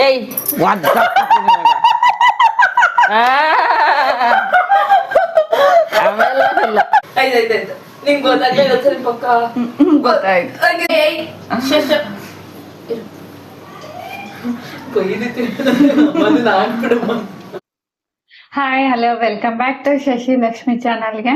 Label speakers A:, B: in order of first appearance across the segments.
A: ಏಯ್ ಒಂದ್ ಆಮೇಲೆ ಇಲ್ಲ.
B: ಆಯ್ತಾಯ್ತಾಯ್ತು ನಿಂಗೆ ಗೊತ್ತಾಗ್ಲಿಲ್ಲ ಸರಿ ಪಕ್ಕ
A: ಗೊತ್ತಾಯ್ತು.
C: Hi hello welcome back to Shashi Lakshmi ಚಾನಲ್ಗೆ.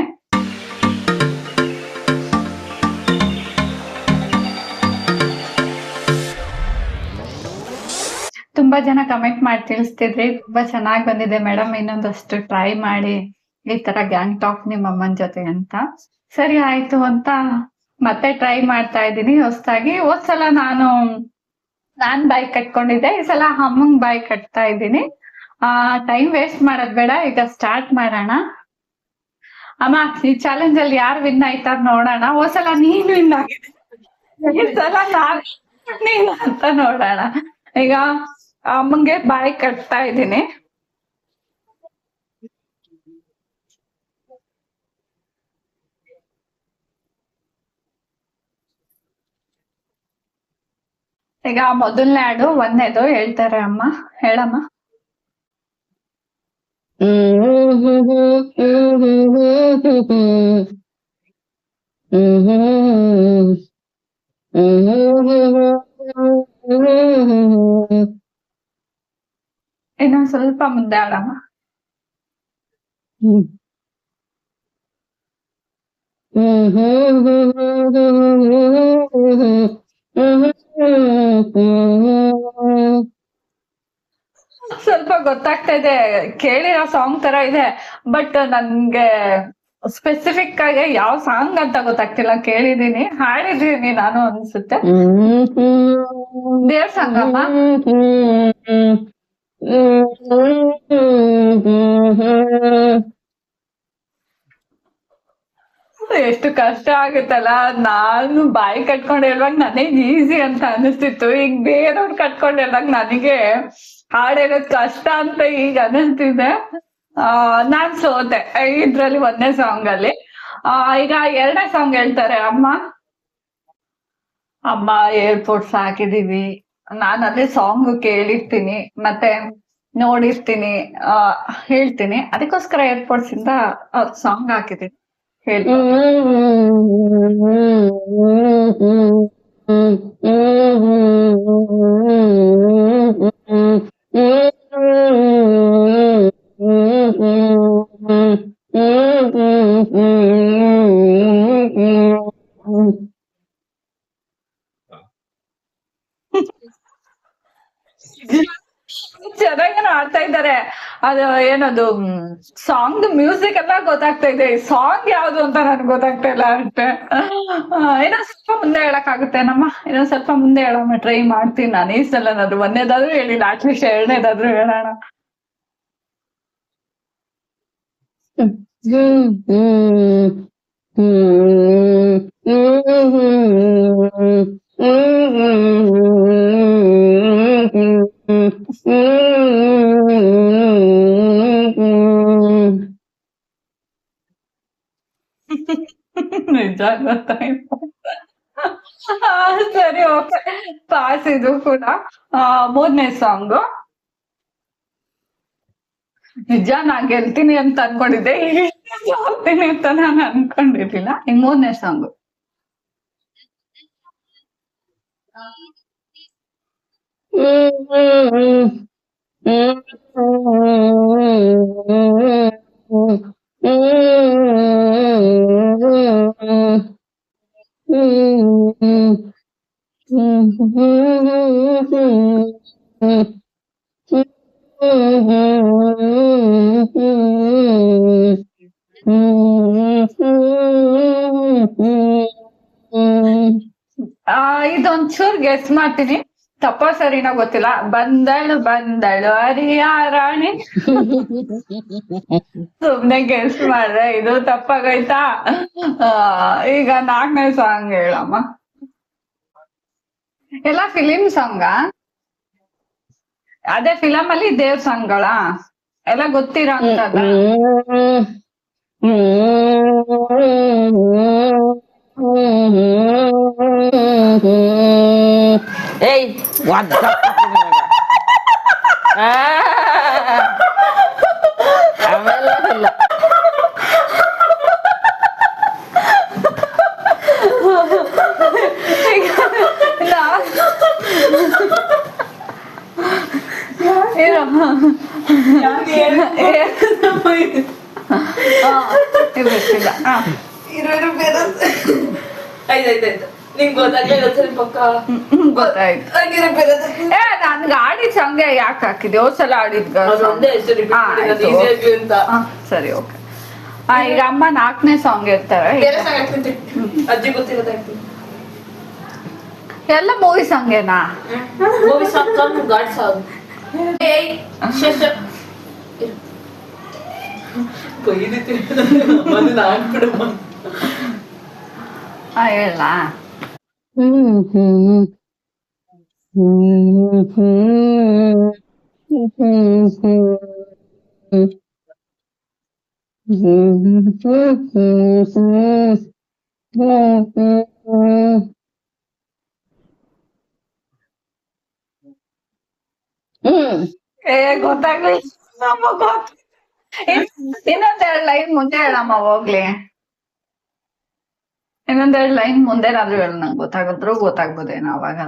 C: ತುಂಬಾ ಜನ ಕಮೆಂಟ್ ಮಾಡಿ ತಿಳಿಸ್ತಿದ್ರಿ, ತುಂಬಾ ಚೆನ್ನಾಗಿ ಬಂದಿದೆ ಮೇಡಮ್, ಇನ್ನೊಂದಷ್ಟು ಟ್ರೈ ಮಾಡಿ ಈ ತರ ಗ್ಯಾಂಗ್ ಟಾಕ್ ನಿಮ್ಮ ಅಮ್ಮನ ಜೊತೆ ಅಂತ. ಸರಿ ಆಯ್ತು ಅಂತ ಮತ್ತೆ ಟ್ರೈ ಮಾಡ್ತಾ ಇದ್ದೀನಿ ಹೊಸದಾಗಿ. ಹೋದ್ಸಲ ನಾನ್ ಬಾಯಿ ಕಟ್ಕೊಂಡಿದ್ದೆ, ಈ ಸಲ ಅಮ್ಮಂಗ್ ಬಾಯಿ ಕಟ್ತಾ ಇದ್ದೀನಿ. ಟೈಮ್ ವೇಸ್ಟ್ ಮಾಡೋದ್ ಬೇಡ, ಈಗ ಸ್ಟಾರ್ಟ್ ಮಾಡೋಣ. ಅಮ್ಮ, ಈ ಚಾಲೆಂಜ್ ಅಲ್ಲಿ ಯಾರು ವಿನ್ ಆಯ್ತಾರ ನೋಡೋಣ. ಹೋದ್ಸಲ ನೀನ್ ವಿನ್ ಆಗಿದೆ, ಈ ಸಲ ನೀನು ಅಂತ ನೋಡೋಣ. ಈಗ ಅಮ್ಮಂಗೆ ಬಾಯಿ ಕಟ್ತಾ ಇದ್ದೀನಿ. ಈಗ ಮೊದಲನೇ ಹಾಡು ಒಂದೇದು ಹೇಳ್ತಾರೆ ಅಮ್ಮ, ಹೇಳಮ್ಮ. ಇನ್ನೊಂದ್ ಸ್ವಲ್ಪ ಮುಂದೆ ಹಾಡಮ್ಮ. ಸ್ವಲ್ಪ ಗೊತ್ತಾಗ್ತಾ ಇದೆ, ಕೇಳಿರೋ ಸಾಂಗ್ ತರ ಇದೆ, ಬಟ್ ನನ್ಗೆ ಸ್ಪೆಸಿಫಿಕ್ ಆಗಿ ಯಾವ ಸಾಂಗ್ ಅಂತ ಗೊತ್ತಾಗ್ತಿಲ್ಲ. ಕೇಳಿದೀನಿ, ಹಾಡಿದೀನಿ ನಾನು ಅನ್ಸುತ್ತೆ. ದೇವ್ರ ಸಾಂಗ್ ಅಮ್ಮ. ಎಷ್ಟು ಕಷ್ಟ ಆಗುತ್ತಲ್ಲ. ನಾನು ಬಾಯಿ ಕಟ್ಕೊಂಡ್ ಹೇಳುವಾಗ ನನಗ್ ಈಸಿ ಅಂತ ಅನಿಸ್ತಿತ್ತು, ಈಗ ಬೇರೆಯವ್ರು ಕಟ್ಕೊಂಡ್ ಹೇಳುವಾಗ ನನಗೆ ಹಾಡ್ ಹೇಳೋದ್ ಕಷ್ಟ ಅಂತ ಈಗ ಅನಿಸ್ತಿದೆ. ನಾನ್ ಸೋತೆ ಇದ್ರಲ್ಲಿ ಒಂದನೇ ಸಾಂಗ್ ಅಲ್ಲಿ. ಈಗ ಎರಡನೇ ಸಾಂಗ್ ಹೇಳ್ತಾರೆ ಅಮ್ಮ. ಅಮ್ಮ ಏರ್ಪೋರ್ಟ್ಸ್ ಹಾಕಿದೀವಿ, ನಾನು ಅದೇ ಸಾಂಗ್ ಕೇಳಿರ್ತೀನಿ ಮತ್ತೆ ನೋಡಿರ್ತೀನಿ, ಹೇಳ್ತೀನಿ, ಅದಕ್ಕೋಸ್ಕರ ಏರ್ಪೋರ್ಟ್ಸ್ ಇಂದ ಸಾಂಗ್ ಹಾಕಿದೀನಿ. ಹೇಳಿ. ಚೆನ್ನಾಗೇನೋ ಆಡ್ತಾ ಇದ್ದಾರೆ. ಅದು ಏನದು ಸಾಂಗ್ ಮ್ಯೂಸಿಕ್ ಎಲ್ಲ ಗೊತ್ತಾಗ್ತಾ ಇದೆ, ಸಾಂಗ್ ಯಾವ್ದು ಅಂತ ನನ್ಗೆ ಗೊತ್ತಾಗ್ತಾ ಇಲ್ಲ ಅಷ್ಟೇ. ಇನ್ನೊಂದ್ ಸ್ವಲ್ಪ ಮುಂದೆ ಹೇಳಕ್ ಆಗುತ್ತೆ ನಮ್ಮ, ಇನ್ನೊಂದ್ ಸ್ವಲ್ಪ ಮುಂದೆ ಹೇಳೋಣ, ಟ್ರೈ ಮಾಡ್ತೀನಿ ನಾನು. ಈ ಸಲ ಏನಾದ್ರು ಒಂದೇದಾದ್ರೂ ಹೇಳಿಲ್ಲ, ಅಟ್ಲೀಸ್ಟ್ ಎರಡನೇದಾದ್ರೂ ಹೇಳೋಣ. ನಿಜ ಗೊತ್ತಾಯ್ತು. ಸರಿ, ಓಕೆ, ಪಾಸ್ ಇದು ಕೂಡ. ಮೂರನೇ ಸಾಂಗು. ನಿಜ ನಾ ಗೆಲ್ತೀನಿ ಅಂತ ಅನ್ಕೊಂಡಿದ್ದೆ, ಗೆಲ್ತೀನಿ ಅಂತ ನಾನು ಅನ್ಕೊಂಡಿರ್ಲಿಲ್ಲ. ಇನ್ ಮೂರನೇ ಸಾಂಗು. ಇದೊಂಚೂರ್ ಗೆಸ್ ಮಾಡ್ತೀನಿ, ತಪ್ಪ ಸರಿನೋ ಗೊತ್ತಿಲ್ಲ. ಬಂದಳು ಬಂದಳು ಹರಿಯ ರಾಣಿ. ಸುಮ್ನೆ ಗೆಸ್ ಮಾಡ್ದೆ, ಇದು ತಪ್ಪಾಗೈತಾ? ಈಗ ನಾಲ್ಕನೇ ಸಾಂಗ್ ಹೇಳಮ್ಮ. ಎಲ್ಲ ಫಿಲಿಂ ಸಾಂಗ? ಅದೇ ಫಿಲಮ್ ಅಲ್ಲಿ ದೇವ್ರ ಸಾಂಗ್ಗಳ ಎಲ್ಲ ಗೊತ್ತಿರೋ ಅಂತದ?
A: ಏಯ್ ಒಂದ್ ಆ, ಅವೆಲ್ಲ ಇಲ್ಲ.
C: ಇರು. ಗೊತ್ತಿಲ್ಲ.
B: ಇರು ಬೇರೆ ಆಯ್ತಾಯ್ತಾಯ್ತು ನಿಂಗ್ ಗೊತ್ತಾಗ್ಲಿಲ್ಲ ಸರಿ ಪಕ್ಕ
C: ಗೊತ್ತಾಯ್ತು.
B: ಹಂಗಿರೋ ಬೇರೆ
C: ನನ್ಗೆ ಆಡಿದ ಸಾಂಗ್ ಯಾಕೆ ಹಾಕಿದೆ? ಹೋದ್ಸಲ ಆಡಿದ್
B: ಒಂದೇ ಹೆಸರು repeat ಮಾಡಿರೋದು easy ಆಗ್ಲಿ ಅಂತ
C: ಸರಿ, ಓಕೆ. ಈಗ ಅಮ್ಮ 4ನೇ ಸಾಂಗ್ ಇರ್ತಾರೆ.
B: ಬೇರೆ ಸಾಂಗ್ ಹಾಕ್ತೀನಿ ಅಜ್ಜಿ ಗೊತ್ತಿರೋದಾಗ್ತೀನಿ
C: ಎಲ್ಲ ಮೂವಿ ಸಾಂಗೇನಾ?
B: ಮೂವಿ ಸಾಂಗ್ ಕಮ್ಮಿ ಗಾಡ್ ಸಾಂಗ್ ಏಯ್ ಶಶ ಬೈದಿತ್ತು ಬಂದು ನಾನು ಬಿಡಮ್ಮ
C: ಹೇಳ. ಗೊತ್ತಾಗ್ಲಿ. ಇನ್ನೊಂದೆರಡು ಲೈನ್ ಮುಂದೆ ಹೇಳಮ್ಮ ಹೋಗ್ಲಿ. ಇನ್ನೊಂದೆರಡು ಲೈನ್ ಮುಂದೆನಾದ್ರೂ ಹೇಳ, ನಂಗೆ ಗೊತ್ತಾಗದ್ರು ಗೊತ್ತಾಗ್ಬೋದೇನೋ ಅವಾಗ.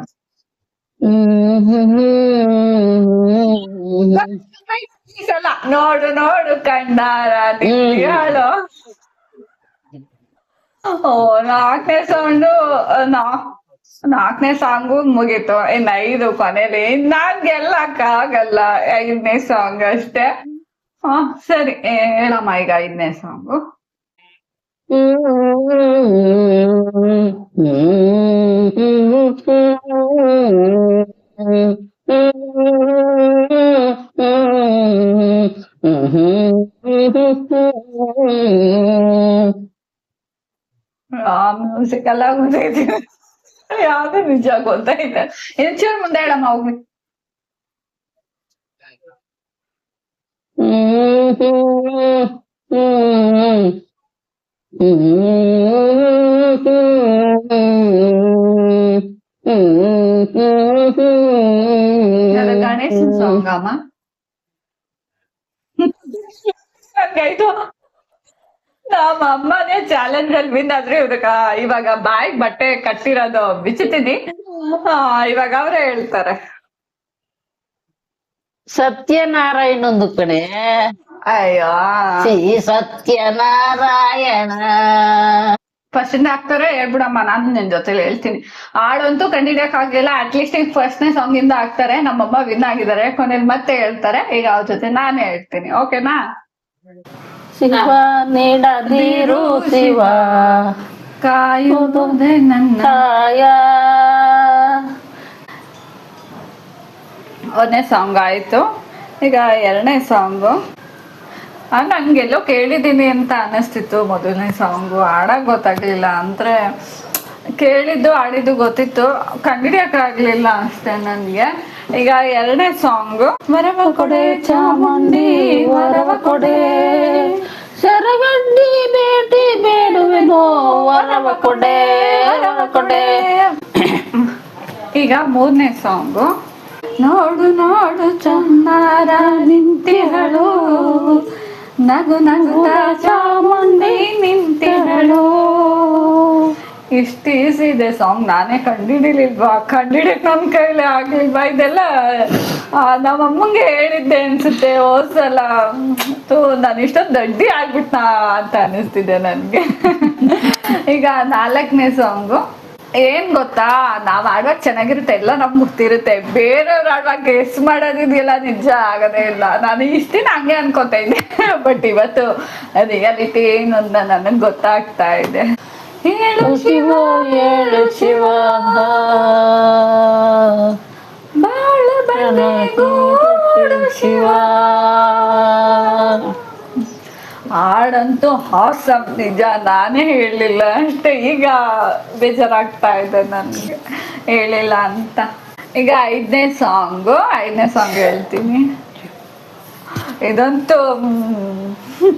C: ನೋಡು ನೋಡು ಕಂಡಾರ ಹೇಳು. ಓ, 4ನೇ ಸೌಂಡು 4ನೇ ಸಾಂಗು ಮುಗೀತು. ಇನ್ 5 ಕೊನೆಯಲ್ಲಿ ನಾನ್ ಗೆಲ್ಲಕ್ಕ ಆಗಲ್ಲ. 5ನೇ ಸಾಂಗ್ ಅಷ್ಟೇ. ಸರಿ, ಹೇಳಮ್ಮ ಈಗ 5ನೇ ಸಾಂಗು. ಮ್ಯೂಸಿಕ್ ಎಲ್ಲ ಗೊತ್ತೈತಿ, ಯಾವ್ದು ನಿಜ ಗೊತ್ತೈತೆ. ಒಂಚೂರು ಮುಂದೆ ಹೇಳಮ್ಮ ಹೋಗ್ಲಿ. ಗಣೇಶನ್ ಸಾಂಗ್ ಅಮ್ಮ. ಹಂಗಾಯ್ತು. ನಮ್ಮ ಅಮ್ಮನೇ ಚಾಲೆಂಜ್ ಅಲ್ಲಿ ವಿನ್ ಆದ್ರೆ ಇವಾಗ ಬಾಯಿಗೆ ಬಟ್ಟೆ ಕಟ್ಟಿರೋದು ಬಿಚ್ಚುತ್ತಿದ್ದಿ. ಇವಾಗ ಅವರೇ ಹೇಳ್ತಾರೆ.
A: ಸತ್ಯನಾರಾಯಣೊಂದು ಕಡೆ.
C: ಅಯ್ಯೋ,
A: ಶ್ರೀ ಸತ್ಯನಾರಾಯಣ.
C: ಫಸ್ಟ್ ಇಂದ ಹಾಕ್ತಾರೆ, ಹೇಳ್ಬಿಡಮ್ಮ, ನಾನು ನಿನ್ ಜೊತೆಲಿ ಹೇಳ್ತೀನಿ. ಹಾಡಂತೂ ಕಂಡಿಡಿಯಕ್ ಆಗ್ಲಿಲ್ಲ. ಅಟ್ಲೀಸ್ಟ್ ಈಗ 1ನೇ ಸಾಂಗ್ ಇಂದ ಹಾಕ್ತಾರೆ. ನಮ್ಮಮ್ಮ ವಿನ್ ಆಗಿದ್ದಾರೆ. ಕೊನೆಯಲ್ಲಿ ಮತ್ತೆ ಹೇಳ್ತಾರೆ. ಈಗ ಅವ್ರ ಜೊತೆ ನಾನೇ ಹೇಳ್ತೀನಿ, ಓಕೆನಾ?
A: ಶಿವ ನೀಡದಿರು ಶಿವ
C: ಕಾಯುವುದೇ ನನ್ನ
A: ಕಾಯ.
C: 1ನೇ ಸಾಂಗ್ ಆಯ್ತು. ಈಗ 2ನೇ ಸಾಂಗು. ನಂಗೆಲ್ಲೋ ಕೇಳಿದೀನಿ ಅಂತ ಅನಿಸ್ತಿತ್ತು. 1ನೇ ಸಾಂಗು ಆಡಕ್ ಗೊತ್ತಾಗ್ಲಿಲ್ಲ. ಅಂದ್ರೆ ಕೇಳಿದ್ದು ಆಡಿದ್ದು ಗೊತ್ತಿತ್ತು, ಕಂಡಿಡಿಯಕ್ ಆಗ್ಲಿಲ್ಲ ಅಷ್ಟೇ ನನ್ಗೆ. ಈಗ 2ನೇ ಸಾಂಗು. ವರವ ಕೊಡೆ ಚಾಮುಂಡಿ ವರವ ಕೊಡೆ,
A: ಶರಗಂಡಿ ಬೇಟಿ ಬೇಡುವೆನೋ ವರವ ಕೊಡೆ ವರವ ಕೊಡೆ.
C: ಈಗ 3ನೇ ಸಾಂಗು. ನೋಡು ನೋಡು ಚಂದಾರ ನಿಂತಿಹಳು, ನಗು ನಗುತ್ತ ಚಾಮುಂಡಿ ನಿಂತಿಹಳು. ಇಷ್ಟು ಈಸಿ ಇದೆ ಸಾಂಗ್. ನಾನೇ ಕಂಡಿಡಿಲಿಲ್ವಾ? ಕಂಡಿಡಿಯಕ್ ನನ್ ಕೈಲಿ ಆಗ್ಲಿಲ್ವಾ? ಇದೆಲ್ಲ ನಮ್ಮಮ್ಮಂಗೆ ಹೇಳಿದ್ದೆ ಅನ್ಸುತ್ತೆ ಹೋದ್ಸಲ. ನಾನು ಇಷ್ಟೊಂದು ದಡ್ಡಿ ಆಗ್ಬಿಟ್ನ ಅಂತ ಅನಿಸ್ತಿದೆ ನನ್ಗೆ. ಈಗ 4ನೇ ಸಾಂಗು. ಏನ್ ಗೊತ್ತಾ, ನಾವ್ ಆಡುವಾಗ ಚೆನ್ನಾಗಿರುತ್ತೆ, ಎಲ್ಲ ನಮ್ಗೆ ಗೊತ್ತಿರುತ್ತೆ. ಬೇರೆಯವ್ರು ಆಡುವಾಗ ಗೆಸ್ ಮಾಡೋದಿದೆಯಲ್ಲ, ನಿಜ ಆಗದೇ ಇಲ್ಲ. ನಾನು ಇಷ್ಟ ದಿನ ಹಂಗೆ ಅನ್ಕೋತಾ ಇದ್ದೆ. ಬಟ್ ಇವತ್ತು ರಿಯಾಲಿಟಿ ಏನು ಅಂತ ನನಗ್ ಗೊತ್ತಾಗ್ತಾ ಇದೆ. ಹೇಳು ಶಿವ
A: ಹೇಳು ಶಿವ
C: ಬಾಳ ಗೂಡು ಶಿವ. ಹಾಡಂತೂ ಹಾಸಮ್, ನಿಜ. ನಾನೇ ಹೇಳಲಿಲ್ಲ ಅಷ್ಟೇ. ಈಗ ಬೇಜಾರಾಗ್ತಾ ಇದೆ ನನ್ಗೆ ಹೇಳಿಲ್ಲ ಅಂತ. ಈಗ 5ನೇ ಸಾಂಗು. 5ನೇ ಸಾಂಗ್ ಹೇಳ್ತೀನಿ. ಇದಂತೂ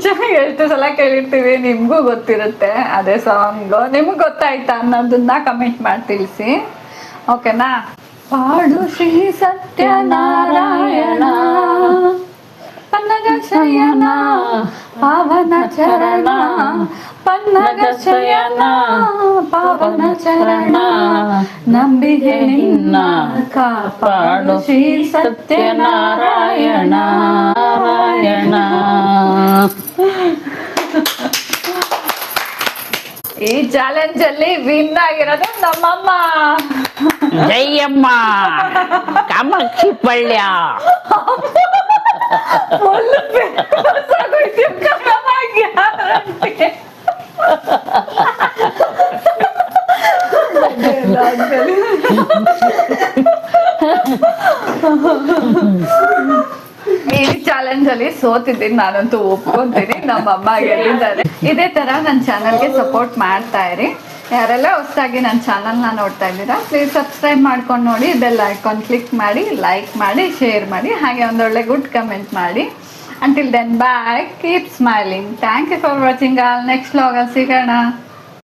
C: ಚೆನ್ನಾಗಿ ಎಷ್ಟು ಸಲ ಕೇಳಿರ್ತೀವಿ, ನಿಮ್ಗೂ ಗೊತ್ತಿರುತ್ತೆ. ಅದೇ ಸಾಂಗು. ನಿಮ್ಗೆ ಗೊತ್ತಾಯ್ತಾ ಅನ್ನೋದನ್ನ ಕಮೆಂಟ್ ಮಾಡಿ ತಿಳಿಸಿ, ಓಕೆನಾ? ಕಾಪಾಡು ಶ್ರೀ ಸತ್ಯನಾರಾಯಣ ಪನ್ನಗ ಶಯನ ಪಾವನ ಚರಣ ಪನ್ನಗ ಶಯನ ಪಾವನ ಚರಣ ನಂಬಿದೆ ನಿನ್ನ ಕಾಪಾಡು ಶ್ರೀ ಸತ್ಯನಾರಾಯಣ ನಾರಾಯಣ. ಈ ಚಾಲೆಂಜ್ ಅಲ್ಲಿ ವಿನ್ ಆಗಿರೋದು ನಮ್ಮಮ್ಮ.
A: ಜಯಮ್ಮ ಕಾಮಾಕ್ಷಿ ಪಳ್ಯ.
C: ಈ ಚಾಲೆಂಜ್ ಅಲ್ಲಿ ಸೋತಿದ್ದೀನಿ ನಾನಂತೂ ಒಪ್ಕೊಂತೀನಿ. ನಮ್ಮಮ್ಮ ಗೆಲ್ಲಿದ್ದಾರೆ. ಇದೇ ತರ ನನ್ನ ಚಾನಲ್ಗೆ ಸಪೋರ್ಟ್ ಮಾಡ್ತಾ ಇರಿ. ಯಾರೆಲ್ಲ ಹೊಸದಾಗಿ ನನ್ನ ಚಾನಲ್ನ ನೋಡ್ತಾ ಇದ್ದೀರಾ ಪ್ಲೀಸ್ ಸಬ್ಸ್ಕ್ರೈಬ್ ಮಾಡ್ಕೊಂಡು ನೋಡಿ, ಬೆಲ್ ಐಕಾನ್ ಕ್ಲಿಕ್ ಮಾಡಿ, ಲೈಕ್ ಮಾಡಿ, ಶೇರ್ ಮಾಡಿ, ಹಾಗೆ ಒಂದೊಳ್ಳೆ ಗುಡ್ ಕಮೆಂಟ್ ಮಾಡಿ. Until then, bye. Keep smiling. Thank you for watching all. Next vlog ಅಲ್ಲಿ ಸಿಗೋಣ.